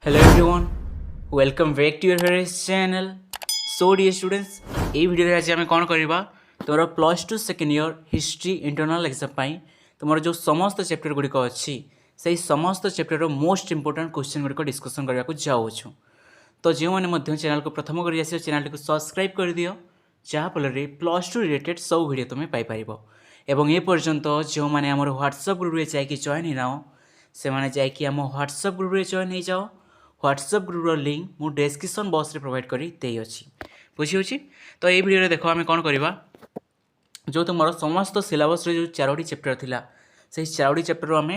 Hello everyone, welcome back to your favorite channel. So dear students, এই ভিডিওରେ ଆଜି ଆମେ କ'ଣ କରିବା ତୁମର plus two second year history internal exam ପାଇଁ ତୁମର ଯେଉଁ ସମସ୍ତ ଚାପ୍ଟର ଗୁଡ଼ିକ ଅଛି ସେହି ସମସ୍ତ ଚାପ୍ଟରର ମୋଷ୍ଟ ଇମ୍ପୋର୍ଟାଣ୍ଟ କ୍ୱେଶ୍ଚନ୍ ଗୁଡ଼ିକ ଡିସ୍କସନ୍ କରିବାକୁ ଯାଉଛୁ। ତ ଯେଉଁମାନେ ମଧ୍ୟ ଚ୍ୟାନେଲକୁ ପ୍ରଥମ କରି ଆସିବ ଚ୍ୟାନେଲଟିକୁ ସବସ୍କ୍ରାଇବ୍ କରିଦିଅ, ଯାହାଫଳରେ ପ୍ଲସ୍ ଟୁ ରିଲେଟେଡ୍ ସବୁ ଭିଡ଼ିଓ ତୁମେ ପାଇପାରିବ। ଏବଂ ଏ ପର୍ଯ୍ୟନ୍ତ ଯେଉଁମାନେ ଆମର ହ୍ୱାଟ୍ସଆପ୍ ଗ୍ରୁପ୍ରେ ଯାଇକି ଜଏନ୍ ହେଇନାଅ ସେମାନେ ଯାଇକି ଆମ ହ୍ୱାଟ୍ସଆପ୍ ଗ୍ରୁପ୍ରେ ଜଏନ୍ ହେଇଯାଅ। ହ୍ୱାଟ୍ସଆପ୍ ଗ୍ରୁପ୍ର ଲିଙ୍କ୍ ମୁଁ ଡେସ୍କ୍ରିପ୍ସନ୍ ବକ୍ସରେ ପ୍ରୋଭାଇଡ଼ କରି ଦେଇଅଛି। ବୁଝିହେଉଛି? ତ ଏଇ ଭିଡ଼ିଓରେ ଦେଖ ଆମେ କ'ଣ କରିବା, ଯେଉଁ ତୁମର ସମସ୍ତ ସିଲାବସ୍ରେ ଯେଉଁ 4ଟି ଚାପ୍ଟର ଥିଲା ସେହି 4ଟି ଚାପ୍ଟରରୁ ଆମେ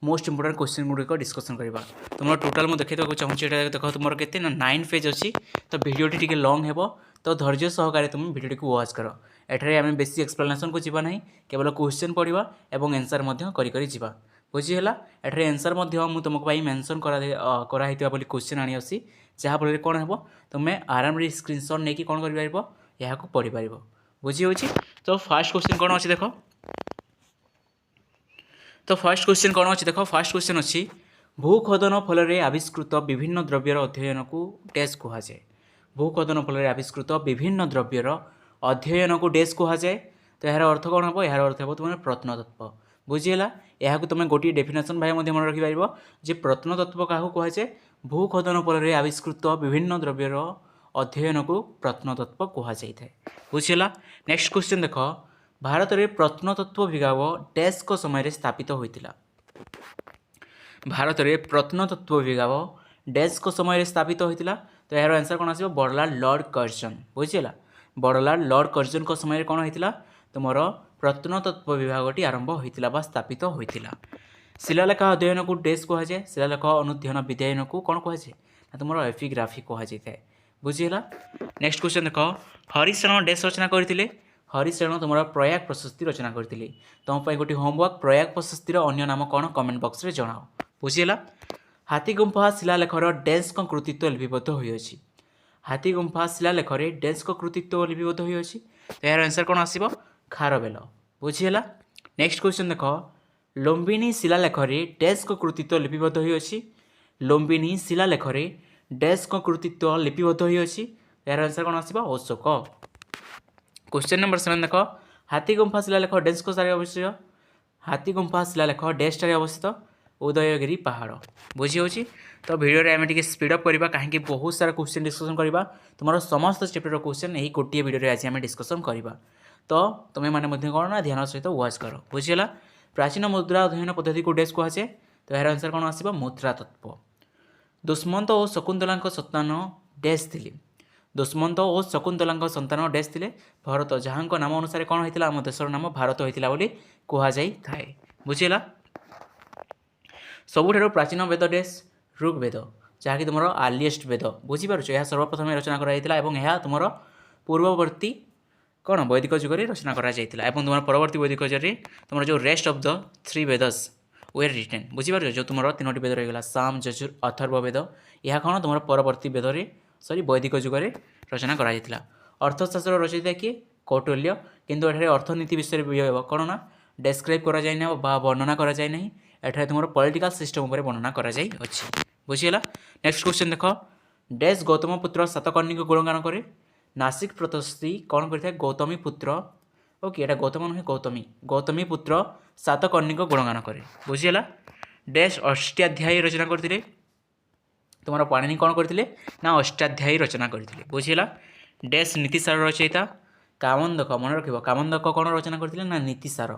ମୋଷ୍ଟ ଇମ୍ପୋର୍ଟାଣ୍ଟ କ୍ୱେଶ୍ଚନ୍ ଗୁଡ଼ିକ ଡିସ୍କସନ୍ କରିବା। ତୁମର ଟୋଟାଲ୍ ମୁଁ ଦେଖାଇବାକୁ ଚାହୁଁଛି, ଏଇଟା ଦେଖ ତୁମର କେତେ ନା 9 ପେଜ୍ ଅଛି। ତ ଭିଡ଼ିଓଟି ଟିକେ ଲଙ୍ଗ୍ ହେବ, ତ ଧୈର୍ଯ୍ୟ ସହକାରେ ତୁମେ ଭିଡ଼ିଓଟିକୁ ୱାଚ୍ କର। ଏଠାରେ ଆମେ ବେଶୀ ଏକ୍ସପ୍ଲାନେସନ୍କୁ ଯିବା ନାହିଁ, କେବଳ କ୍ୱେଶ୍ଚନ୍ ପଢ଼ିବା ଏବଂ ଆନ୍ସର୍ ମଧ୍ୟ କରି ଯିବା। ବୁଝିହେଲା? ଏଠାରେ ଆନ୍ସର୍ ମଧ୍ୟ ମୁଁ ତୁମ ପାଇଁ ମେନସନ୍ କରାହେଇଥିବା ବୋଲି କ୍ୱେଶ୍ଚନ୍ ଆଣିଅଛି, ଯାହାଫଳରେ କ'ଣ ହେବ ତୁମେ ଆରାମରେ ସ୍କ୍ରିନ୍ସଟ୍ ନେଇକି କ'ଣ କରିପାରିବ, ଏହାକୁ ପଢ଼ିପାରିବ। ବୁଝିହେଉଛି? ତ ଫାର୍ଷ୍ଟ କ୍ୱେଶ୍ଚନ୍ କ'ଣ ଅଛି ଦେଖ। ତ ଫାର୍ଷ୍ଟ କ୍ୱେଶ୍ଚନ୍ କ'ଣ ଅଛି ଦେଖ। ଫାର୍ଷ୍ଟ କ୍ୱେଶ୍ଚନ୍ ଅଛି, ଭୂଖୋଦନ ଫଳରେ ଆବିଷ୍କୃତ ବିଭିନ୍ନ ଦ୍ରବ୍ୟର ଅଧ୍ୟୟନକୁ ଡ୍ୟାସ୍ କୁହାଯାଏ। ଭୂଖୋଦନ ଫଳରେ ଆବିଷ୍କୃତ ବିଭିନ୍ନ ଦ୍ରବ୍ୟର ଅଧ୍ୟୟନକୁ ଡ୍ୟାସ୍ କୁହାଯାଏ। ତ ଏହାର ଅର୍ଥ କ'ଣ ହେବ? ଏହାର ଅର୍ଥ ହେବ ତୁମର ପ୍ରତ୍ନତତ୍ତ୍ୱ। ବୁଝିହେଲା? ଏହାକୁ ତୁମେ ଗୋଟିଏ ଡେଫିନେସନ୍ ଭାବେ ମଧ୍ୟ ମନେ ରଖିପାରିବ ଯେ ପ୍ରତ୍ନତତ୍ତ୍ୱ କାହାକୁ କୁହାଯାଏ? ଭୂଖୋଦନ ଫଳରେ ଆବିଷ୍କୃତ ବିଭିନ୍ନ ଦ୍ରବ୍ୟର ଅଧ୍ୟୟନକୁ ପ୍ରତ୍ନତତ୍ତ୍ୱ କୁହାଯାଇଥାଏ। ବୁଝିହେଲା? ନେକ୍ସଟ କ୍ୱେଶ୍ଚନ୍ ଦେଖ, ଭାରତରେ ପ୍ରତ୍ନତତ୍ତ୍ୱ ବିଭାଗ ଡ୍ୟାସ୍ଙ୍କ ସମୟରେ ସ୍ଥାପିତ ହୋଇଥିଲା। ଭାରତରେ ପ୍ରତ୍ନତତ୍ତ୍ୱ ବିଭାଗ ଡ୍ୟାସ୍ଙ୍କ ସମୟରେ ସ୍ଥାପିତ ହୋଇଥିଲା। ତ ଏହାର ଆନ୍ସର୍ କ'ଣ ଆସିବ? ବଡ଼ଲାଲ ଲର୍ଡ଼ କର୍ଜନ। ବୁଝିହେଲା? ବଡ଼ଲାଲ ଲର୍ଡ଼ କର୍ଜନଙ୍କ ସମୟରେ କ'ଣ ହୋଇଥିଲା? ତୁମର ପ୍ରତ୍ନତତ୍ତ୍ୱ ବିଭାଗଟି ଆରମ୍ଭ ହୋଇଥିଲା ବା ସ୍ଥାପିତ ହୋଇଥିଲା। ଶିଳାଲେଖ ଅଧ୍ୟୟନକୁ ଡ୍ୟାସ୍ କୁହାଯାଏ। ଶିଳାଲେଖ ଅନୁଧ୍ୟାନ ବିଧ୍ୟାୟନକୁ କ'ଣ କୁହାଯାଏ? ନା ତୁମର ଏପିଗ୍ରାଫି କୁହାଯାଇଥାଏ। ବୁଝିହେଲା? ନେକ୍ସଟ କ୍ୱେଶ୍ଚନ୍ ଦେଖ, ହରିଶେଣ ଡ୍ୟାସ୍ ରଚନା କରିଥିଲେ। ହରିଶେଣ ତୁମର ପ୍ରୟାଗ ପ୍ରଶସ୍ତି ରଚନା କରିଥିଲେ। ତୁମ ପାଇଁ ଗୋଟିଏ ହୋମୱାର୍କ, ପ୍ରୟାଗ ପ୍ରଶସ୍ତିର ଅନ୍ୟ ନାମ କ'ଣ କମେଣ୍ଟ ବକ୍ସରେ ଜଣାଅ। ବୁଝିହେଲା? ହାତୀଗୁମ୍ଫା ଶିଳାଲେଖର ଡ୍ୟାସ୍ଙ୍କ କୃତିତ୍ୱ ଲିପିବଦ୍ଧ ହୋଇଅଛି। ହାତୀଗୁମ୍ଫା ଶିଳାଲେଖରେ ଡ୍ୟାସ୍ଙ୍କ କୃତିତ୍ୱ ଲିପିବଦ୍ଧ ହୋଇଅଛି। ତ ଏହାର ଆନ୍ସର୍ କ'ଣ ଆସିବ? ଖାରବେଳ। ବୁଝିହେଲା? ନେକ୍ସଟ କ୍ୱେଶ୍ଚନ୍ ଦେଖ, ଲୁମ୍ବିନୀ ଶିଳାଲେଖରେ ଡ୍ୟାସ୍ଙ୍କ କୃତିତ୍ୱ ଲିପିବଦ୍ଧ ହୋଇଅଛି। ଲୁମ୍ବିନୀ ଶିଳାଲେଖରେ ଡ୍ୟାସ୍ଙ୍କ କୃତିତ୍ୱ ଲିପିବଦ୍ଧ ହୋଇଅଛି। ଏହାର ଆନ୍ସର୍ କ'ଣ ଆସିବ? ଅଶୋକ। क्वेश्चन नंबर 7 देख, हाथीगुम्फा शिलालेख डैश ठारे अवस्थित। हाथीगुम्फा शिलालेख डैश ठारे अवस्थित? उदयगिरी पहाड़। बुझीहोची? तो भिडियो आम टे स्पीडअप करवा कहीं बहुत सारा क्वेश्चन डिस्कसन करवा। तुम समस्त चैप्टर क्वेश्चन यही गोटे भिडियो आज आम डिस्कसन करवा। तो तुम्हें मैंने कौन ना ध्यान सहित वाच कर। बुझीगला? प्राचीन मुद्रा अध्ययन पद्धति को डैश कहुए। तो यार आंसर कौन आसो? मुद्रा तत्व। दुष्मंत और शकुंतला संतान डैश थी। दुष्मंत और शकुंतला संतान डैश थे भरत, जहाँ नाम अनुसार कौन होता आम देशर नाम भारत होता बोली कहुए। बुझीगला? सबुठ प्राचीन वेद डैश ऋग्वेद, जहाँकि तुम आर्लीएस्ट वेद। बुझीपार? यह सर्वप्रथम रचना कराइला और यह तुम पूर्ववर्ती कौन वैदिक जुगे रचना कराइला। तुम परवर्ती वैदिक जुगे तुम जो rest of the 3 Vedas were written. बुझीपार? जो तुम 3टी वेद रहीगला, साम यजुर अथर्व वेद, यह कौन तुम परवर्ती वेद वैदिक जुगे रचना कराइला। अर्थशास्त्र रचयिता किए? कौटिल्य। किंतु एठारे अर्थनीति विषय कौन ना डेस्क्राइब कराइना वर्णना कराइना। एठारे तुम पॉलिटिकल सिस्टम उपर वर्णना कराई। बुझीगला? नेक्स्ट क्वेश्चन देख, डैश गौतम पुत्र सातकर्णी को गुणगान करे। नासिक प्रतिष्ठी कौन करता है? गौतमी पुत्र। ओके, एटा गौतम नुहे गौतमी। गौतमी पुत्र सातकर्णी को गुणगान करे। बुझीगला? डैश अष्टाध्यायी रचना करते। तुम पाणिनि कौन करते ना अष्टाध्यायी रचना करते। बुझीगला? डैश नीतिसार रचयिता कामंदक। मन रख, कामंदक कौन रचना करते ना नीतिसार।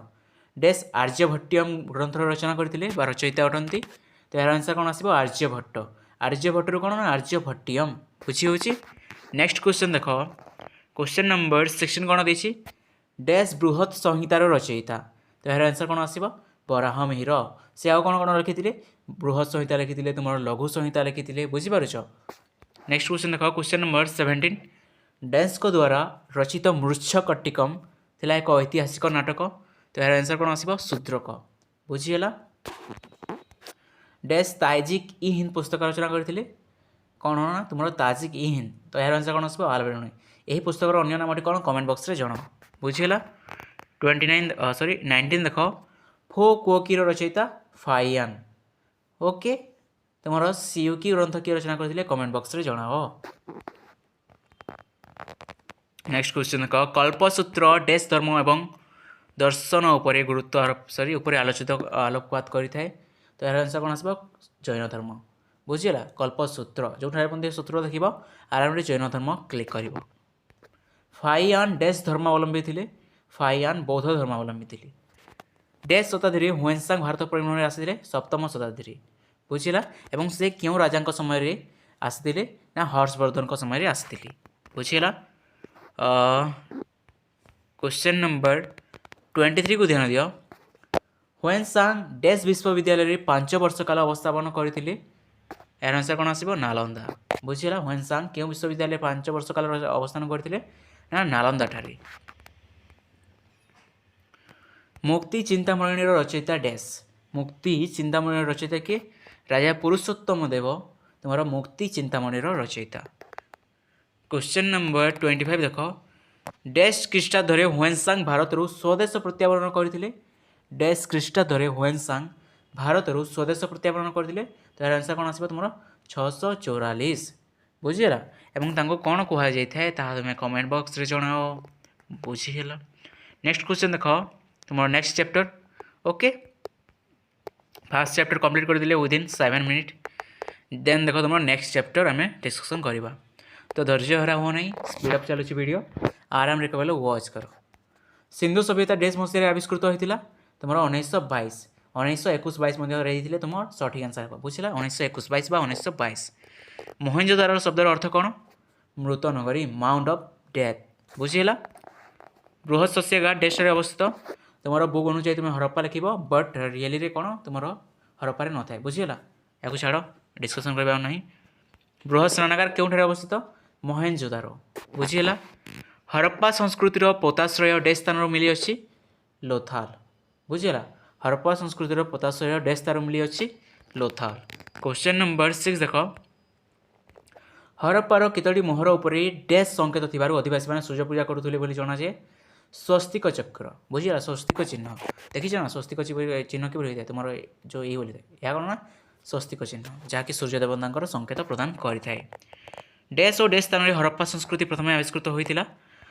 डैश आर्यभट्टियम ग्रंथर रचना करते रचयिता अटंती। तो यार आंसर कौन आसो? आर्यभट्ट। आर्यभट्टर कौन ना आर्यभट्टियम। बुझी होची? नेक्स्ट क्वेश्चन देख, क्वेश्चन नंबर 16 कौन देछि? डैश बृहत संहितार रचयिता। तो यार आंसर कौन आसो? बराह मिहिर। से आउ कौन कौन लिखिते? बृहत संहिता लिखिते, तुम लघु संहिता लिखिते। बुझीपार? नेक्स्ट क्वेश्चन देख, क्वेश्चन नंबर 17, डैश को द्वारा रचित मृच्छकटिकम थिला एक ऐतिहासिक नाटक। तो यार आंसर कौन आसो? शूद्रक। बुझीगला? डैश ताजिक इ हिंद पुस्तक रचना करते कौन ना तुम ताजिक इ हिंद। तो यार आंसर कौन आसो? आलबेरने। यही पुस्तकर अन्य नाम कौन कमेंट बॉक्स रे जणाओ। बुझीगला? 19 देख, फो कुओकीर रचयिता फाइयान। ओके, तुम सियुकी ग्रंथ किए रचना करते कमेंट बॉक्स रे जणाओ। नेक्स्ट क्वेश्चन देख कल्पसूत्र डैश धर्म एवं दर्शन उपर गुरुत्व उपर आलोकपात करें। तो यार आंसर कौन आसब जैन धर्म बुझीगला। कल्पसूत्र जो सूत्र देख आराम जैन धर्म क्लिक कर। फाइयान डैश धर्मावलम्बी थे। फाइयान बौद्ध धर्मावलम्बी थे। डैश शताब्दी हुएनसांग भारत परिभ्रमण आसी सप्तम शताब्दी बुझीगला। एवं से क्यों राजा समय आसी ना हर्षवर्धन समय आसी बुझीगला। क्वेश्चन नंबर 23 को ध्यान दियो। हुएनसांग डैश विश्वविद्यालय 5 वर्ष काल अवस्थापन करते। यार आंसर कौन आसब नालंदा बुझीगला। हुएनसांग क्यों विश्वविद्यालय 5 वर्ष काल अवस्थान करते ना नालंदा ठारे। मुक्ति चिंतामणि रचयिता डैश। मुक्ति चिंतामणि रचयिता किए राजा पुरुषोत्तम देव तुम्हारा मुक्ति चिंतामणि रचयिता। क्वेश्चन नंबर 25 देख डैश ख्रीष्टाब्द हुएनसांग भारत स्वदेश प्रत्यावरण करते। डैश ख्रीष्टाब्द हुएनसांग भारत स्वदेश प्रत्यावरण करते। तो यार आंसर कौन आसब तुम 644 बुझीगला। एवं कौन कहुए तुम कमेंट बॉक्स रे जणाओ बुझीगला। नेक्स्ट क्वेश्चन देख तुम next chapter okay fast chapter complete कर दिले विदिन 7 मिनिट। देन देख तुम नेक्स्ट चैप्टर आम डिस्कसन करवा। तो धैर्य हरा हो नहीं स्पीड अप चलुची वीडियो आराम रे केवल वॉच कर। सिंधु सभ्यता डैश मसीह आविष्कृत होता तुम 1922 1921 रही तुम सठिक आंसर बुझला 1921 बा 1922। मोहनजोदारो शब्दर अर्थ कौन मृत नगरी माउंट ऑफ डेथ बुझीगला। बृहत शस्यागार डैश अवस्थित तुम बुक अनुसार तुम हरप्पा लिख बट रियली रे कौन तुम हरप्पा न था बुझीगला। या छाड़ डिस्कसन करवा ना। बृहत स्नानागार क्यों अवस्थित मोहेनजोदारो बुझीगला। हरप्पा संस्कृतिर पोताश्रय डैश स्थान मिली अच्छी लोथाल बुझीगला। हरप्पा संस्कृतिर पोताश्रय डैश स्थान मिली अच्छी लोथाल। क्वेश्चन नंबर 6 देख हरप्पार केतोटी मोहर उपर डैश संकेत थी अधिवासी मैंने सूर्य पूजा करुले जनाए स्वस्तिक चक्र बुझीगला। स्वस्तिक चिन्ह देखी ना स्वस्तिक चिन्ह कि होता है तुम जो ये बोली यह कौन ना स्वस्तिक चिन्ह जहाँकि सूर्य देवता संकेत प्रदान करें। डैश और डैश स्थान में हरप्पा संस्कृति प्रथम आविष्कृत होता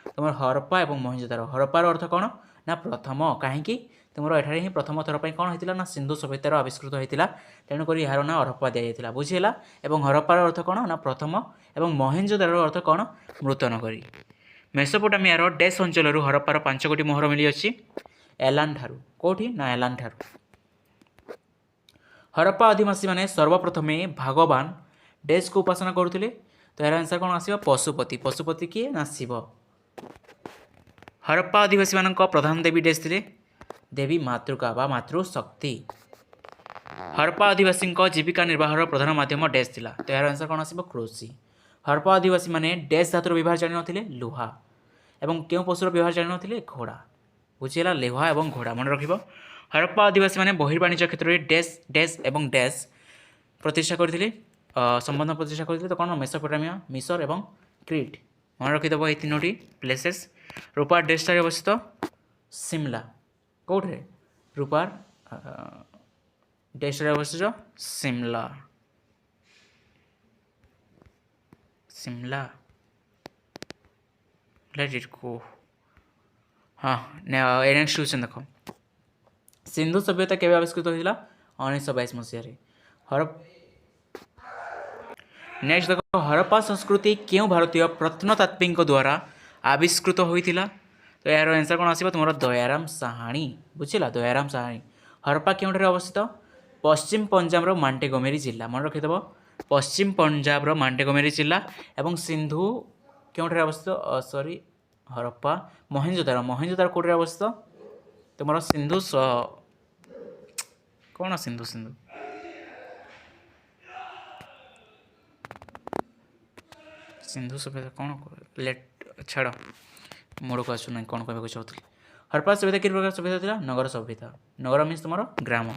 तुम हरप्पा और मोहनजोदारो। हरप्पार अर्थ कौन ना प्रथम कहीं तुम एठारे ही प्रथम थर पर कौन होता ना सिंधु सभ्यतार आविष्कृत होता तेणुक यार ना हरप्पा दि जाता बुझीगला। और हरप्पार अर्थ कौन ना प्रथम और मोहनजोदारो अर्थ कौन मृत नगरी। मेसोपोटामियार डैश अंचल हरप्पार 5 गोटी मोहर मिली अच्छी एलान ठारू कौटी ना एलान ठारू। हरप्पा आदिवासी मैंने सर्वप्रथमे भगवान डैश को उपासना करुले। तो यार आंसर कौन आस पशुपति। पशुपति किए ना शिव। हरप्पा आदिवासी मान प्रधान देवी डैश थे देवी मातृका बा मातृशक्ति। हरप्पा आदिवासी जीविका निर्वाहर प्रधान माध्यम डैश थिला। तो यार आंसर कौन आस कृषि। हरप्पा आदिवासी मैंने डैश धातुर व्यवहार जानी नथिले लुहा। एवं क्यों पशुर व्यवहार जानी नथिले घोड़ा बुझीगला। लुहा और घोड़ा मन रख। हरप्पा आदिवासी मैंने बहिर्वाणिज्य क्षेत्र में डैश डैश एवं डैश प्रतिष्ठा करते संबंध प्रतिष्ठा करते। तो कौन मेसोपोटामिया मिसर एवं क्रीट मन रखिदेव ये 3टी प्लेसेस। रूपार डैश अवस्थित सिमला कौटे रूपार डैश अवस्थित सिमला सिमला लेट इट गो। हाँ नेक्स्ट क्वेश्चन देख सिंधु सभ्यता केवे आविष्कृत होता 1922 मसीह। नेक्स्ट देखो हरप्पा संस्कृति क्यों भारतीय प्रत्नतात्विक द्वारा आविष्कृत होता। तो यार आंसर कौन आसो तुम दयाराम साहानी बुझीगला। दयाराम साहानी। हरप्पा क्यों अवस्थित पश्चिम पंजाब मांटेगोमेरी जिला मन रखिदेव पश्चिम पंजाब मांटेगोमेरी जिला। एवं सिंधु क्यों अवस्थित सॉरी हरप्पा मोहनजोदारो। मोहनजोदारो कौटे अवस्थित तुम सिंधु कौन सिंधु सिंधु सिंधु सभ्यता कौन लेट छाड़ मूड को आसुना कौन कहना चाहूँगी। हरप्पा सभ्यता कि प्रकार सभ्यता था नगर सभ्यता। नगर मीन्स तुम ग्राम।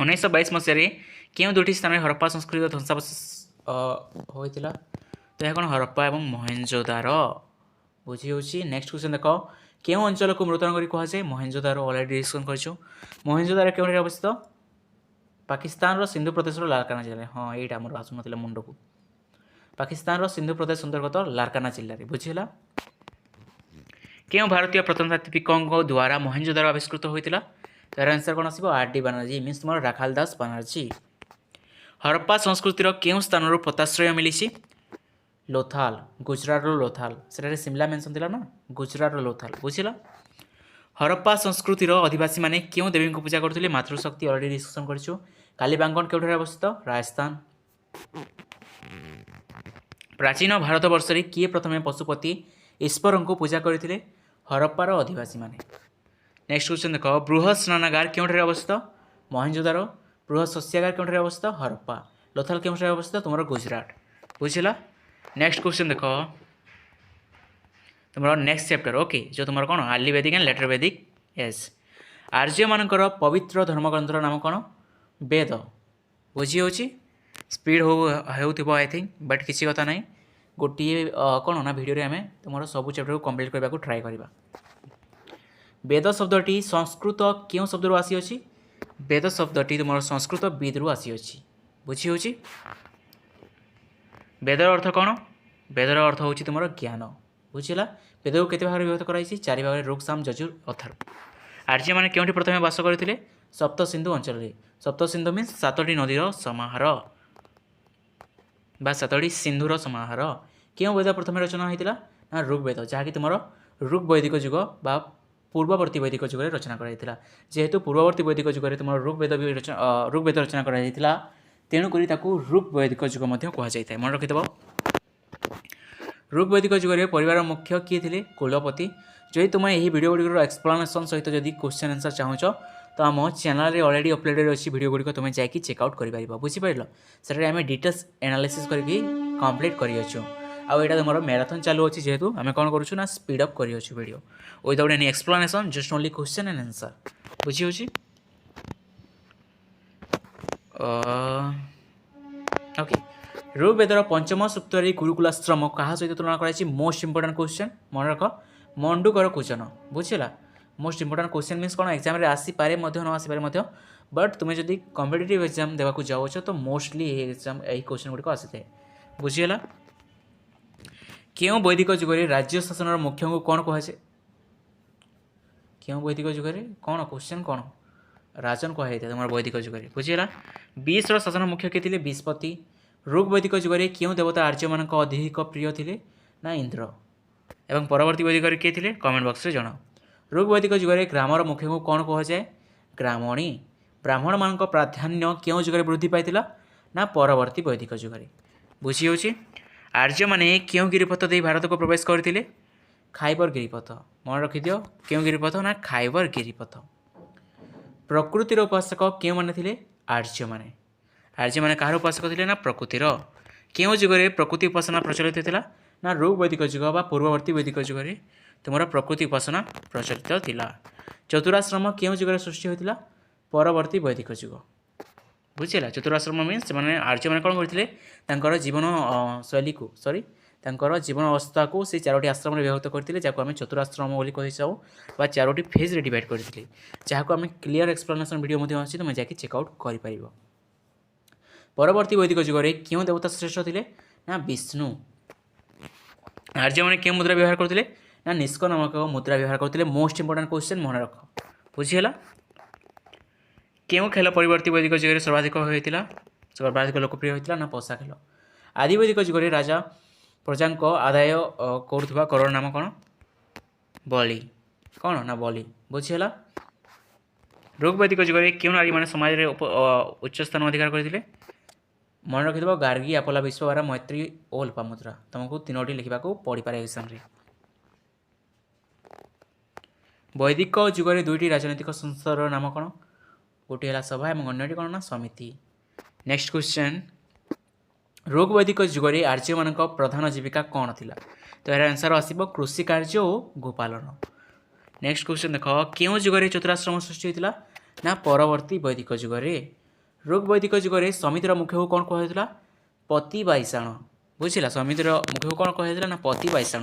1922 मसीह क्यों 2टी स्थान में हरप्पा संस्कृति ध्वंसावशेष होता। तो यह कौन हरप्पा और मोहनजोदारो बुझी हो। नेक्स्ट क्वेश्चन देख क्यों अंचल को मृत नगरी कहुए मोहनजोदारो अलरेडी डिस्कसन कर। मोहनजोदारो क्यों अवस्थित ପାକିସ୍ତାନର ସିନ୍ଧୁ ପ୍ରଦେଶର ଲାରକାନା ଜିଲ୍ଲାରେ। ହଁ ଏଇଟା ଆମର ଆସୁନଥିଲା ମୁଣ୍ଡକୁ। ପାକିସ୍ତାନର ସିନ୍ଧୁ ପ୍ରଦେଶ ଅନ୍ତର୍ଗତ ଲାରକାନା ଜିଲ୍ଲାରେ। ବୁଝିହେଲା। କେଉଁ ଭାରତୀୟ ପ୍ରତ୍ନତାତ୍ତ୍ୱିକଙ୍କ ଦ୍ୱାରା ମହେଞ୍ଜୋଦାରୋ ଆବିଷ୍କୃତ ହୋଇଥିଲା? ତାର ଆନ୍ସର କ'ଣ ଆସିବ? R.D. ବାନାର୍ଜୀ ମିନ୍ସ ତୁମର ରାଖାଲ ଦାସ ବାନାର୍ଜୀ। ହରପ୍ପା ସଂସ୍କୃତିର କେଉଁ ସ୍ଥାନରୁ ପୋତାଶ୍ରୟ ମିଳିଛି? ଲୋଥାଲ, ଗୁଜରାଟର ଲୋଥାଲ। ସେଠାରେ ସିମଲା ମେନସନ୍ ଥିଲା ନା, ଗୁଜରାଟର ଲୋଥାଲ। ବୁଝିଲା। ହରପ୍ପା ସଂସ୍କୃତିର ଅଧିବାସୀମାନେ କେଉଁ ଦେବୀଙ୍କୁ ପୂଜା କରୁଥିଲେ? ମାତୃଶକ୍ତି ଅଲରେଡ଼ି ଡିସ୍କସନ୍ କରିଛୁ। କାଲିବାଙ୍ଗନ କେଉଁଠାରେ ଅବସ୍ଥିତ? ରାଜସ୍ଥାନ। ପ୍ରାଚୀନ ଭାରତବର୍ଷରେ କିଏ ପ୍ରଥମେ ପଶୁପତି ଈଶ୍ୱରଙ୍କୁ ପୂଜା କରିଥିଲେ? ହରପ୍ପାର ଅଧିବାସୀମାନେ। ନେକ୍ସଟ କ୍ୱେଶ୍ଚନ୍ ଦେଖ, ବୃହତ ସ୍ନାନାଗାର କେଉଁଠାରେ ଅବସ୍ଥିତ? ମହେଞ୍ଜୋଦାରୋ। ବୃହତ ଶସ୍ୟାଗାର କେଉଁଠାରେ ଅବସ୍ଥିତ? ହରପ୍ପା। ଲୋଥାଲ କେଉଁଠାରେ ଅବସ୍ଥିତ? ତୁମର ଗୁଜରାଟ। ବୁଝିଲା। ନେକ୍ସଟ କ୍ୱେଶ୍ଚନ୍ ଦେଖ, ତୁମର ନେକ୍ସଟ ଚାପ୍ଟର ଓକେ, ଯେଉଁ ତୁମର କ'ଣ early Vedic and later Vedic. Yes. ଆର୍ଯ୍ୟମାନଙ୍କର ପବିତ୍ର ଧର୍ମଗ୍ରନ୍ଥର ନାମ କ'ଣ? ବେଦ। ବୁଝି ହେଉଛି? ସ୍ପିଡ଼ ହେଉଥିବ ଆଇ ଥିଙ୍କ, ବଟ୍ କିଛି କଥା ନାହିଁ। ଗୋଟିଏ କ'ଣ ନା ଭିଡ଼ିଓରେ ଆମେ ତୁମର ସବୁ ଚାପ୍ଟରକୁ କମ୍ପ୍ଲିଟ୍ କରିବାକୁ ଟ୍ରାଏ କରିବା। ବେଦ ଶବ୍ଦଟି ସଂସ୍କୃତ କେଉଁ ଶବ୍ଦରୁ ଆସିଅଛି? ବେଦ ଶବ୍ଦଟି ତୁମର ସଂସ୍କୃତ ବିଦ୍ରୁ ଆସିଅଛି। ବୁଝି ହେଉଛି? ବେଦର ଅର୍ଥ କ'ଣ? ବେଦର ଅର୍ଥ ହେଉଛି ତୁମର ଜ୍ଞାନ। ବୁଝିଲା। ବେଦକୁ କେତେ ଭାଗରେ ବିଭକ୍ତ କରାଯାଇଛି? 4 ଭାଗରେ, ଋକ୍, ସାମ, ଯଜୁର, ଅଥର୍ବ। ଆର୍ଯ୍ୟମାନେ କେଉଁଠି ପ୍ରଥମେ ବାସ କରିଥିଲେ? ସପ୍ତ ସିନ୍ଧୁ ଅଞ୍ଚଳରେ। ସପ୍ତ ସିନ୍ଧୁ ମିନ୍ସ 7ଟି ନଦୀର ସମାହାର ବା 7ଟି ସିନ୍ଧୁର ସମାହାର। କେଉଁ ବେଦ ପ୍ରଥମେ ରଚନା ହୋଇଥିଲା? ନା ଋକ୍ ବେଦ, ଯାହାକି ତୁମର ଋକ୍ ବୈଦିକ ଯୁଗ ବା ପୂର୍ବବର୍ତ୍ତୀ ବୈଦିକ ଯୁଗରେ ରଚନା କରାଯାଇଥିଲା। ଯେହେତୁ ପୂର୍ବବର୍ତ୍ତୀ ବୈଦିକ ଯୁଗରେ ତୁମର ଋକ୍ ବେଦ ରଚନା କରାଯାଇଥିଲା, ତେଣୁକରି ତାକୁ ଋକ୍ ବୈଦିକ ଯୁଗ ମଧ୍ୟ କୁହାଯାଇଥାଏ। ମନେ ରଖିଦେବ। ଋକ୍ ବୈଦିକ ଯୁଗରେ ପରିବାର ମୁଖ୍ୟ କିଏ ଥିଲେ? କୁଳପତି। ଯଦି ତୁମେ ଏହି ଭିଡ଼ିଓ ଗୁଡ଼ିକର ଏକ୍ସପ୍ଲାନେସନ୍ ସହିତ ଯଦି କ୍ୱେଶ୍ଚନ୍ ଆନ୍ସର୍ ଚାହୁଁଛ ତ ଆମ ଚ୍ୟାନେଲରେ ଅଲରେଡ଼ି ଅପଲୋଡ଼େଡ଼ ଅଛି ଭିଡ଼ିଓ ଗୁଡ଼ିକ, ତୁମେ ଯାଇକି ଚେକ୍ଆଉଟ୍ କରିପାରିବ। ବୁଝିପାରିଲ? ସେଠାରେ ଆମେ ଡିଟେଲ୍ସ ଆନାଲିସିସ୍ କରିକି କମ୍ପ୍ଲିଟ୍ କରିଅଛୁ। ଆଉ ଏଇଟା ତୁମର ମ୍ୟାରାଥନ୍ ଚାଲୁଅଛି, ଯେହେତୁ ଆମେ କ'ଣ କରୁଛୁ ନା ସ୍ପିଡ଼ ଅପ୍ କରିଅଛୁ video without any explanation, just only question and answer. ବୁଝି ହେଉଛି? ଓକେ। ଋକ୍ ବେଦର ପଞ୍ଚମ ସୂକ୍ତରେ ଗୁରୁକୁଲାଶ୍ରମ କାହା ସହିତ ତୁଳନା କରାଯାଇଛି? ମୋଷ୍ଟ ଇମ୍ପୋର୍ଟାଣ୍ଟ କ୍ୱେଶ୍ଚନ୍, ମନେ ରଖ। ମଣ୍ଡୁକର କୂଚନ। ବୁଝିଲା। ମୋଷ୍ଟ ଇମ୍ପୋର୍ଟାଣ୍ଟ କ୍ୱେଶ୍ଚନ୍ ମିନ୍ସ କ'ଣ ଏକ୍ଜାମ୍ରେ ଆସିପାରେ ମଧ୍ୟ ନ ଆସିପାରେ ମଧ୍ୟ, ବଟ୍ ତୁମେ ଯଦି କମ୍ପିଟେଟିଭ୍ ଏକ୍ଜାମ୍ ଦେବାକୁ ଯାଉଛ ତ ମୋଷ୍ଟଲି ଏହି କ୍ୱେଶ୍ଚନ୍ ଗୁଡ଼ିକ ଆସିଥାଏ। ବୁଝିହେଲା। କେଉଁ ବୈଦିକ ଯୁଗରେ ରାଜ୍ୟ ଶାସନର ମୁଖ୍ୟଙ୍କୁ କ'ଣ କୁହାଯାଏ? କେଉଁ ବୈଦିକ ଯୁଗରେ କ'ଣ କ୍ୱେଶ୍ଚନ୍ କ'ଣ? ରାଜନ କୁହାଯାଇଥାଏ ତୁମର ବୈଦିକ ଯୁଗରେ। ବୁଝିହେଲା। ବିଷ୍ର ଶାସନ ମୁଖ୍ୟ କିଏ ଥିଲେ? ବିଷ୍ପତି। ଋକ୍ ବୈଦିକ ଯୁଗରେ କେଉଁ ଦେବତା ଆର୍ଯ୍ୟମାନଙ୍କ ଅଧିକ ପ୍ରିୟ ଥିଲେ? ନା ଇନ୍ଦ୍ର। ଏବଂ ପରବର୍ତ୍ତୀ ବୈଦିକରେ କିଏ ଥିଲେ? କମେଣ୍ଟ ବକ୍ସରେ ଜଣାଅ। ଋକ୍ ବୈଦିକ ଯୁଗରେ ଗ୍ରାମର ମୁଖ୍ୟଙ୍କୁ କ'ଣ କୁହାଯାଏ? ଗ୍ରାମଣୀ। ବ୍ରାହ୍ମଣମାନଙ୍କ ପ୍ରାଧାନ୍ୟ କେଉଁ ଯୁଗରେ ବୃଦ୍ଧି ପାଇଥିଲା? ନା ପରବର୍ତ୍ତୀ ବୈଦିକ ଯୁଗରେ। ବୁଝି ହେଉଛି? ଆର୍ଯ୍ୟମାନେ କେଉଁ ଗିରିପଥ ଦେଇ ଭାରତକୁ ପ୍ରବେଶ କରିଥିଲେ? ଖାଇବର ଗିରିପଥ। ମନେ ରଖିଦିଅ, କେଉଁ ଗିରିପଥ? ନା ଖାଇବର ଗିରିପଥ। ପ୍ରକୃତିର ଉପାସକ କେଉଁମାନେ ଥିଲେ? ଆର୍ଯ୍ୟମାନେ। ଆର୍ଯ୍ୟମାନେ କାହାର ଉପାସକ ଥିଲେ? ନା ପ୍ରକୃତିର। କେଉଁ ଯୁଗରେ ପ୍ରକୃତି ଉପାସନା ପ୍ରଚଳିତ ଥିଲା? ନା ଋକ୍ ବୈଦିକ ଯୁଗ ବା ପୂର୍ବବର୍ତ୍ତୀ ବୈଦିକ ଯୁଗରେ ତୁମର ପ୍ରକୃତି ଉପାସନା ପ୍ରଚଳିତ ଥିଲା। ଚତୁରାଶ୍ରମ କେଉଁ ଯୁଗରେ ସୃଷ୍ଟି ହୋଇଥିଲା? ପରବର୍ତ୍ତୀ ବୈଦିକ ଯୁଗ। ବୁଝିଲା। ଚତୁରାଶ୍ରମ ମିନ୍ସ ସେମାନେ ଆର୍ଯ୍ୟମାନେ କ'ଣ କରିଥିଲେ? ତାଙ୍କର ଜୀବନ ଶୈଳୀକୁ ତାଙ୍କର ଜୀବନ ଅବସ୍ଥାକୁ ସେ 4ଟି ଆଶ୍ରମରେ ବିଭକ୍ତ କରିଥିଲେ, ଯାହାକୁ ଆମେ ଚତୁରାଶ୍ରମ ବୋଲି କହିଥାଉ ବା 4ଟି ଫେଜ୍ରେ ଡିଭାଇଡ଼ କରିଥିଲେ, ଯାହାକୁ ଆମେ କ୍ଲିୟର ଏକ୍ସପ୍ଲାନେସନ୍ ଭିଡ଼ିଓ ମଧ୍ୟ ଅଛି, ତୁମେ ଯାଇକି ଚେକ୍ଆଉଟ୍ କରିପାରିବ। ପରବର୍ତ୍ତୀ ବୈଦିକ ଯୁଗରେ କେଉଁ ଦେବତା ଶ୍ରେଷ୍ଠ ଥିଲେ? ନା ବିଷ୍ଣୁ। ଆର୍ଯ୍ୟମାନେ କେଉଁ ମୁଦ୍ରା ବ୍ୟବହାର କରୁଥିଲେ? ନା ନିଷ୍କ ନାମକ ମୁଦ୍ରା ବ୍ୟବହାର କରୁଥିଲେ। ମୋଷ୍ଟ ଇମ୍ପୋର୍ଟାଣ୍ଟ କ୍ୱେଶ୍ଚନ୍, ମନେ ରଖ। ବୁଝିହେଲା। କେଉଁ ଖେଳ ପରବର୍ତ୍ତୀ ବୈଦିକ ଯୁଗରେ ସର୍ବାଧିକ ହୋଇଥିଲା? ସର୍ବାଧିକ ଲୋକପ୍ରିୟ ହୋଇଥିଲା? ନା ପଶା ଖେଳ। ଆଦି ବୈଦିକ ଯୁଗରେ ରାଜା ପ୍ରଜାଙ୍କ ଆଦାୟ କରୁଥିବା କରର ନାମ କ'ଣ? ବଳି। କ'ଣ? ନା ବଳି। ବୁଝିହେଲା। ଋକ୍ ବୈଦିକ ଯୁଗରେ କେଉଁ ନାରୀମାନେ ସମାଜରେ ଉଚ୍ଚ ସ୍ଥାନ ଅଧିକାର କରିଥିଲେ? ମନେ ରଖିଦେବ, ଗାର୍ଗୀ, ଆପଲା ବିଶ୍ୱଭାରା, ମୈତ୍ରୀ ଓ ଲୋପାମୁଦ୍ରା। ତୁମକୁ 3ଟି ଲେଖିବାକୁ ପଡ଼ିପାରେ ଏକ୍ଜାମ୍ରେ। ବୈଦିକ ଯୁଗରେ 2ଟି ରାଜନୈତିକ ସଂସ୍ଥାର ନାମ କ'ଣ? ଗୋଟିଏ ହେଲା ସଭା ଏବଂ ଅନ୍ୟଟି କ'ଣ? ନା ସମିତି। ନେକ୍ସଟ କ୍ୱେଶ୍ଚନ୍, ଋକ୍ ବୈଦିକ ଯୁଗରେ ଆର୍ଯ୍ୟମାନଙ୍କ ପ୍ରଧାନ ଜୀବିକା କ'ଣ ଥିଲା? ତ ଏହାର ଆନ୍ସର ଆସିବ କୃଷି କାର୍ଯ୍ୟ ଓ ଗୋପାଳନ। ନେକ୍ସଟ କ୍ୱେଶ୍ଚନ୍ ଦେଖ, କେଉଁ ଯୁଗରେ ଚତୁରାଶ୍ରମ ସୃଷ୍ଟି ହୋଇଥିଲା? ନା ପରବର୍ତ୍ତୀ ବୈଦିକ ଯୁଗରେ। ଋକ୍ ବୈଦିକ ଯୁଗରେ ସମିତିର ମୁଖ୍ୟକୁ କ'ଣ କୁହାଯାଉଥିଲା? ପତି ବାଇଶାଣ। ବୁଝିଲା। ସମିତିର ମୁଖ୍ୟକୁ କ'ଣ କୁହାଯାଇଥିଲା? ନା ପତି ବାଇଶାଣ।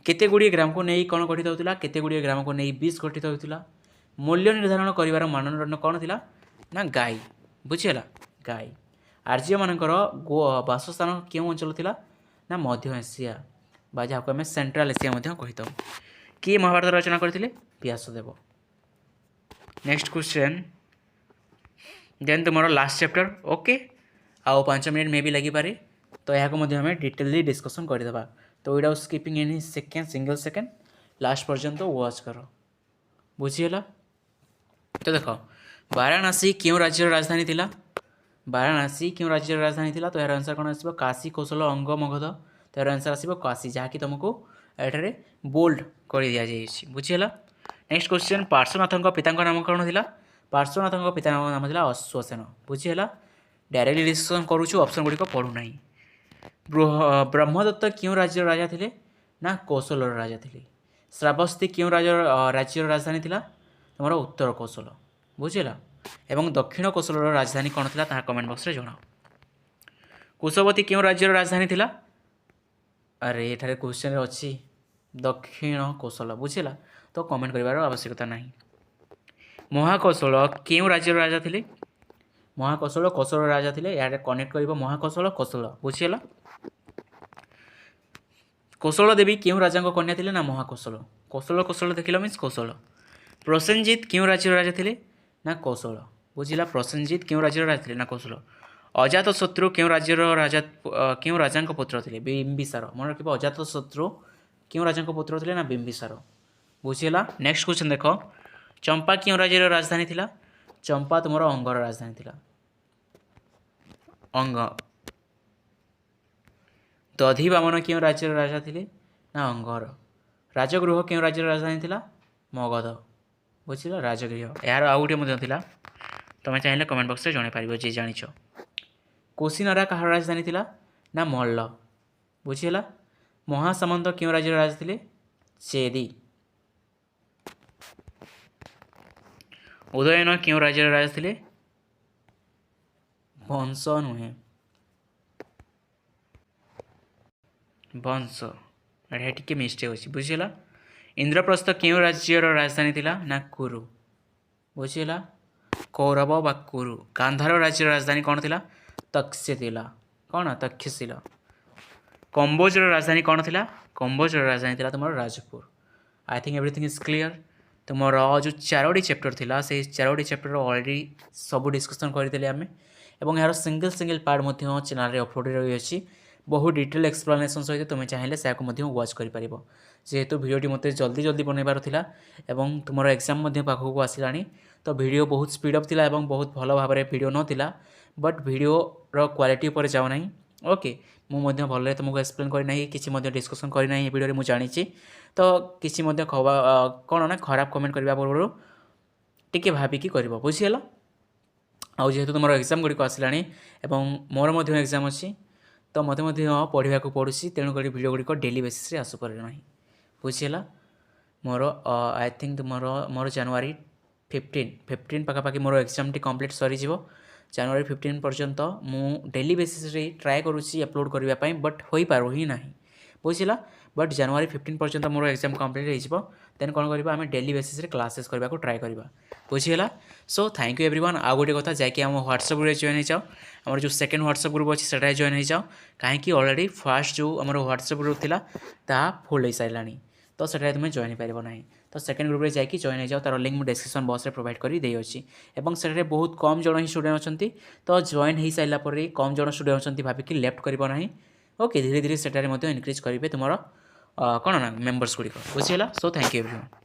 କେତେ ଗୁଡ଼ିଏ ଗ୍ରାମକୁ ନେଇ କ'ଣ ଗଠିତ ହେଉଥିଲା? କେତେ ଗୁଡ଼ିଏ ଗ୍ରାମକୁ ନେଇ ବିଷ୍ ଗଠିତ ହେଉଥିଲା। ମୂଲ୍ୟ ନିର୍ଦ୍ଧାରଣ କରିବାର ମାନଦଣ୍ଡ କ'ଣ ଥିଲା? ନା ଗାଈ। ବୁଝିହେଲା ଗାଈ। ଆର୍ଯ୍ୟମାନଙ୍କର ବାସସ୍ଥାନ କେଉଁ ଅଞ୍ଚଳ ଥିଲା ନା ମଧ୍ୟ ଏସିଆ ବା ଯାହାକୁ ଆମେ ସେଣ୍ଟ୍ରାଲ ଏସିଆ ମଧ୍ୟ କହିଥାଉ। କିଏ ମହାଭାରତ ରଚନା କରିଥିଲେ ବ୍ୟାସଦେବ। ନେକ୍ସଟ କ୍ୱେଶ୍ଚନ୍ ଦେନ୍ ତୁମର ଲାଷ୍ଟ ଚାପ୍ଟର ଓକେ ଆଉ 5 ମିନିଟ୍ ମେ ବି ଲାଗିପାରେ ତ ଏହାକୁ ମଧ୍ୟ ଆମେ ଡିଟେଲଲି ଡିସ୍କସନ୍ କରିଦେବା। ତ without skipping any second single second last ପର୍ଯ୍ୟନ୍ତ ୱାଚ୍ କର ବୁଝିହେଲା। ତ ଦେଖ ବାରାଣାସୀ କେଉଁ ରାଜ୍ୟର ରାଜଧାନୀ ଥିଲା ବାରାଣାସୀ କେଉଁ ରାଜ୍ୟର ରାଜଧାନୀ ଥିଲା ତ ଏହାର ଆନ୍ସର୍ କ'ଣ ଆସିବ କାଶୀ କୌଶଳ ଅଙ୍ଗ ମଗଧ ତ ଏହାର ଆନ୍ସର୍ ଆସିବ କାଶୀ ଯାହାକି ତୁମକୁ ଏଠାରେ ବୋଲ୍ଡ କରି ଦିଆଯାଇଛି ବୁଝିହେଲା। ନେକ୍ସଟ କ୍ୱେଶ୍ଚନ୍ ପାର୍ଶ୍ୱନାଥଙ୍କ ପିତାଙ୍କ ନାମ କ'ଣ ଥିଲା ପାର୍ଶ୍ୱନାଥଙ୍କ ପିତାଙ୍କ ନାମ ଥିଲା ଅଶ୍ୱସେନ ବୁଝିହେଲା। ଡାଇରେକ୍ଟଲି ଡିସ୍କସନ୍ କରୁଛୁ ଅପସନ୍ ଗୁଡ଼ିକ ପଢ଼ୁନାହିଁ। ବ୍ରହ୍ମଦତ୍ତ କେଉଁ ରାଜ୍ୟର ରାଜା ଥିଲେ ନା କୌଶଳର ରାଜା ଥିଲେ। ଶ୍ରାବସ୍ତୀ କେଉଁ ରାଜ୍ୟର ରାଜଧାନୀ ଥିଲା ତୁମର ଉତ୍ତର କୌଶଳ ବୁଝିହେଲା। ଏବଂ ଦକ୍ଷିଣ କୌଶଳର ରାଜଧାନୀ କ'ଣ ଥିଲା ତାହା କମେଣ୍ଟ ବକ୍ସରେ ଜଣାଅ। କୁଶବତୀ କେଉଁ ରାଜ୍ୟର ରାଜଧାନୀ ଥିଲା ଆରେ ଏଠାରେ କ୍ୱେଶ୍ଚନରେ ଅଛି ଦକ୍ଷିଣ କୌଶଳ ବୁଝିହେଲା ତ କମେଣ୍ଟ କରିବାର ଆବଶ୍ୟକତା ନାହିଁ। ମହାକୌଶଳ କେଉଁ ରାଜ୍ୟର ରାଜା ଥିଲେ ମହାକୌଶଳ କୌଶଳର ରାଜା ଥିଲେ ଏହାର କନେକ୍ଟ କରିବ ମହାକୌଶଳ କୌଶଳ ବୁଝିହେଲା। କୌଶଳ ଦେବୀ କେଉଁ ରାଜାଙ୍କ କନ୍ୟା ଥିଲେ ନା ମହାକୌଶଳ କୌଶଳ କୌଶଳ ଦେଖିଲ ମିନ୍ସ କୌଶଳ। ପ୍ରସେନଜିତ କେଉଁ ରାଜ୍ୟର ରାଜା ଥିଲେ ନା କୌଶଳ ବୁଝିଲା। ପ୍ରସେନଜିତ କେଉଁ ରାଜ୍ୟର ରାଜା ଥିଲେ ନା କୌଶଳ। ଅଜାତଶତ୍ରୁ କେଉଁ ରାଜ୍ୟର ରାଜା କେଉଁ ରାଜାଙ୍କ ପୁତ୍ର ଥିଲେ ବିମ୍ବିସାର ମନେ ରଖିବ ଅଜାତଶତ୍ରୁ କେଉଁ ରାଜାଙ୍କ ପୁତ୍ର ଥିଲେ ନା ବିମ୍ବିସାର ବୁଝିହେଲା। ନେକ୍ସଟ କ୍ୱେଶ୍ଚନ୍ ଦେଖ ଚମ୍ପା କେଉଁ ରାଜ୍ୟର ରାଜଧାନୀ ଥିଲା ଚମ୍ପା ତୁମର ଅଙ୍ଗର ରାଜଧାନୀ ଥିଲା ଅଙ୍ଗ। ଦଧିବାମନ କେଉଁ ରାଜ୍ୟର ରାଜା ଥିଲେ ନା ଅଙ୍ଗର। ରାଜଗୃହ କେଉଁ ରାଜ୍ୟର ରାଜଧାନୀ ଥିଲା ମଗଧ ବୁଝିଲ ରାଜଗୃହ। ଏହାର ଆଉ ଗୋଟିଏ ମଧ୍ୟ ଥିଲା ତୁମେ ଚାହିଁଲେ କମେଣ୍ଟ ବକ୍ସରେ ଜଣାଇପାରିବ ଯିଏ ଜାଣିଛ। କୁଶିନରା କାହାର ରାଜଧାନୀ ଥିଲା ନା ମଲ୍ଲ ବୁଝିହେଲା। ମହାସାମନ୍ତ କେଉଁ ରାଜ୍ୟର ରାଜା ଥିଲେ ଚେଦି। ଉଦୟନ କେଉଁ ରାଜ୍ୟର ରାଜା ଥିଲେ ବଂଶ ନୁହେଁ ବଂଶ ଏଠି ଟିକେ ମିଷ୍ଟେକ୍ ଅଛି ବୁଝିହେଲା। ଇନ୍ଦ୍ରପ୍ରସ୍ଥ କେଉଁ ରାଜ୍ୟର ରାଜଧାନୀ ଥିଲା ନା କୁରୁ ବୁଝିହେଲା କୌରବ ବା କୁରୁ। ଗାନ୍ଧାର ରାଜ୍ୟର ରାଜଧାନୀ କ'ଣ ଥିଲା ତକ୍ଷଶିଲା କ'ଣ ତକ୍ଷଶିଲା। କମ୍ବୋଜର ରାଜଧାନୀ କ'ଣ ଥିଲା କମ୍ବୋଜର ରାଜଧାନୀ ଥିଲା ତୁମର Rajpur. I think everything is clear. ତୁମର ଯେଉଁ 4ଟି ଚାପ୍ଟର ଥିଲା ସେଇ 4ଟି ଚାପ୍ଟର ଅଲରେଡ଼ି ସବୁ ଡିସ୍କସନ୍ କରିଦେଲେ ଆମେ ଏବଂ ଏହାର ସିଙ୍ଗଲ ପାର୍ଟ ମଧ୍ୟ ଚ୍ୟାନେଲରେ ଅପଲୋଡ଼ ରହିଅଛି ବହୁତ ଡିଟେଲ୍ ଏକ୍ସପ୍ଲାନେସନ୍ ସହିତ ତୁମେ ଚାହିଁଲେ ସେହାକୁ ମଧ୍ୟ ୱାଚ୍ କରିପାରିବ। ଯେହେତୁ ଭିଡ଼ିଓଟି ମୋତେ ଜଲ୍ଦି ବନେଇବାର ଥିଲା ଏବଂ ତୁମର ଏକ୍ଜାମ୍ ମଧ୍ୟ ପାଖକୁ ଆସିଲାଣି ତ ଭିଡ଼ିଓ ବହୁତ ସ୍ପିଡ଼ଅପ୍ ଥିଲା ଏବଂ ବହୁତ ଭଲ ଭାବରେ ଭିଡ଼ିଓ ନଥିଲା ବଟ୍ ଭିଡ଼ିଓର କ୍ୱାଲିଟି ଉପରେ ଯାଉନାହିଁ ଓକେ। ମୁଁ ମଧ୍ୟ ଭଲରେ ତୁମକୁ ଏକ୍ସପ୍ଲେନ୍ କରିନାହିଁ କିଛି ମଧ୍ୟ ଡିସ୍କସନ୍ କରିନାହିଁ ଏ ଭିଡ଼ିଓରେ ମୁଁ ଜାଣିଛି ତ କିଛି ମଧ୍ୟ କ'ଣ ନା ଖରାପ କମେଣ୍ଟ କରିବା ପୂର୍ବରୁ ଟିକେ ଭାବିକି କରିବ ବୁଝିହେଲା। ଆଉ ଯେହେତୁ ତୁମର ଏକ୍ଜାମ୍ ଗୁଡ଼ିକ ଆସିଲାଣି ଏବଂ ମୋର ମଧ୍ୟ ଏକ୍ଜାମ୍ ଅଛି ତ ମୋତେ ମଧ୍ୟ ପଢ଼ିବାକୁ ପଡ଼ୁଛି ତେଣୁକରି ଭିଡ଼ିଓ ଗୁଡ଼ିକ ଡେଲି ବେସିସ୍ରେ ଆସିପାରେ ନାହିଁ ବୁଝିହେଲା। ମୋର ଆଇ ଥିଙ୍କ ମୋର ଜାନୁଆରୀ 15 ପାଖାପାଖି ମୋର ଏକ୍ଜାମ୍ଟି କମ୍ପ୍ଲିଟ୍ ସରିଯିବ। ଜାନୁଆରୀ 15 ପର୍ଯ୍ୟନ୍ତ ମୁଁ ଡେଲି ବେସିସ୍ରେ ଟ୍ରାଏ କରୁଛି ଅପଲୋଡ଼ କରିବା ପାଇଁ ବଟ୍ ହୋଇପାରୁ ହିଁ ନାହିଁ ବୁଝିଲା। ବଟ୍ ଜାନୁଆରୀ 15 ପର୍ଯ୍ୟନ୍ତ ମୋର ଏକ୍ଜାମ୍ କମ୍ପ୍ଲିଟ୍ ହେଇଯିବ ଦେନ୍ କ'ଣ କରିବା ଆମେ ଡେଲି ବେସିସ୍ରେ କ୍ଲାସେସ୍ କରିବାକୁ ଟ୍ରାଏ କରିବା ବୁଝିହେଲା। So thank you everyone. ଆଉ ଗୋଟେ କଥା ଯାଇକି ଆମ ହ୍ୱାଟ୍ସଆପ୍ ଗ୍ରୁପ୍ରେ ଜଏନ୍ ହେଇଯାଅ। ଆମର ଯେଉଁ ସେକେଣ୍ଡ ହ୍ୱାଟ୍ସଆପ୍ ଗ୍ରୁପ୍ ଅଛି ସେଠାରେ ଜଏନ୍ ହେଇଯାଅ କାହିଁକି ଅଲରେଡ଼ି ଫାର୍ଷ୍ଟ ଯେଉଁ ଆମର ହ୍ୱାଟ୍ସଆପ୍ ଗ୍ରୁପ୍ ଥିଲା ତାହା ଫୁଲ୍ ହେଇସାରିଲାଣି ତ ସେଠାରେ ତୁମେ ଜଏନ୍ ହେଇପାରିବ ନାହିଁ। ତ ସେକେଣ୍ଡ ଗ୍ରୁପ୍ରେ ଯାଇକି ଜଏନ୍ ହେଇଯାଅ ତାର ଲିଙ୍କ୍ ମୁଁ ଡେସ୍କ୍ରିପ୍ସନ୍ ବକ୍ସରେ ପ୍ରୋଭାଇଡ଼ କରି ଦେଇଅଛି ଏବଂ ସେଠାରେ ବହୁତ କମ୍ ଜଣ ହିଁ ଷ୍ଟୁଡେଣ୍ଟ ଅଛନ୍ତି ତ ଜଏନ୍ ହେଇସାରିଲା ପରେ କମ୍ ଜଣ ଷ୍ଟୁଡେଣ୍ଟ ଅଛନ୍ତି ଭାବିକି ଲେଫ୍ଟ କରିବ ନାହିଁ ଓକେ। ଧୀରେ ଧୀରେ ସେଠାରେ ମଧ୍ୟ ଇନକ୍ରିଜ୍ କରିବେ ତୁମର କ'ଣ ନା ମେମ୍ବର୍ସ ଗୁଡ଼ିକ ବୁଝିହେଲା। So thank you everyone.